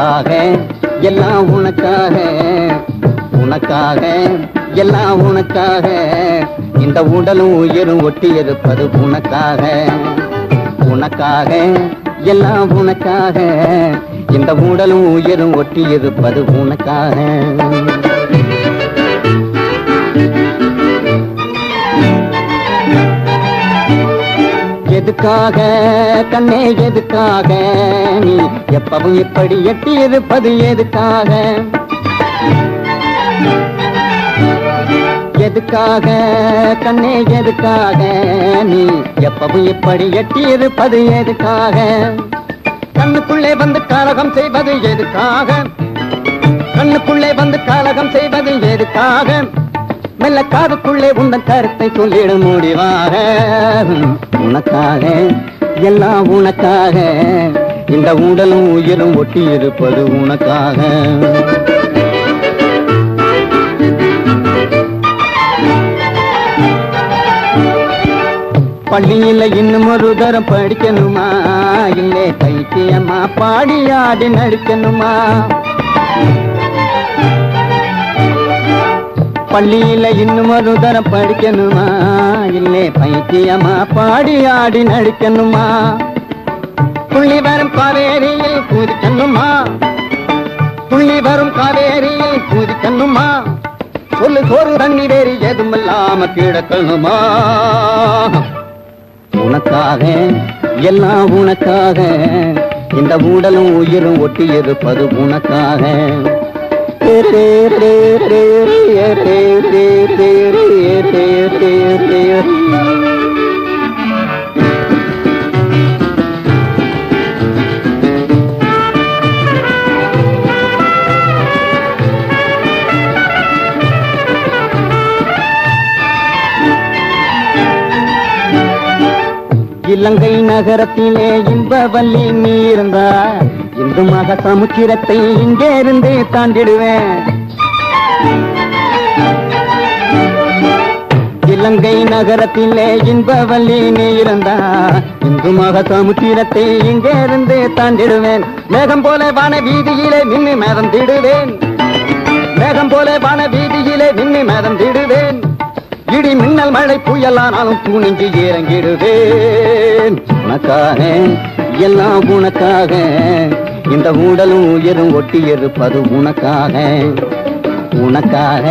உனக்காக எல்லாம் உனக்காக, உனக்காக எல்லாம் உனக்காக, இந்த உடலும் உயிரும் ஒட்டி இருப்பது உனக்காக. உனக்காக எல்லாம் உனக்காக, இந்த உடலும் உயிரும் ஒட்டி இருப்பது உனக்காக. எதுக்காக கண்ணே எதுக்காக நீ எப்பவும் இப்படி எட்டி இருப்பது எதுக்காக? எதுக்காக கண்ணே எதுக்காக நீ எப்பவும் இப்படி எட்டி இருப்பது எதுக்காக? கண்ணுக்குள்ளே வந்து கலகம் செய்வது எதுக்காக? கண்ணுக்குள்ளே வந்து கலகம் செய்வது எதுக்காக? மெல்ல காதுக்குள்ளே உந்தன் கருத்தை சொல்லிட முடிவாக. உனக்காக எல்லாம் உனக்காக, இந்த உடலும் உயிரும் ஒட்டி இருப்பது உனக்காக. பள்ளியில இன்னும் ஒரு தரம் படிக்கணுமா, இல்லே பைத்தியமா பாடி ஆடி நடிக்கணுமா? பள்ளியில இன்னும் ஒரு தரம் படிக்கணுமா, இல்லே பைத்தியமா பாடி ஆடி நடிக்கணுமா? புள்ளி வரும் காவேரியில் குதிக்கணுமா, புள்ளி வரும் காவேரியில் குதிக்கணுமா? சொல்லு சோறு தண்ணி வேறு எதுமில்லாம கிடக்கணுமா? உனக்காக எல்லாம் உனக்காக, இந்த உடலும் உயிரும் ஒட்டி இருப்பது உனக்காக. இலங்கை நகரத்திலே இன்பவல்லி நீ இருந்தா, இந்து மக சமுத்திரத்தை இங்கே இருந்து தாண்டிடுவேன். இலங்கை நகரத்திலே இன்பவல்லி நீ இருந்தா, இந்து மக சமுத்திரத்தை இங்கே இருந்து தாண்டிடுவேன். மேகம் போல வான வீதியிலே நின்று மேதம் திடுவேன், மேகம் போல வான வீதியிலே நின்று மேதம் திடுவேன். இடி மின்னல் மழை புயலானாலும் துணிஞ்சு இறங்கிடுவேன். உனக்காக எல்லாம் உனக்காக, இந்த உடலும் உயிரும் ஒட்டி இருப்பது உனக்காக. உனக்காக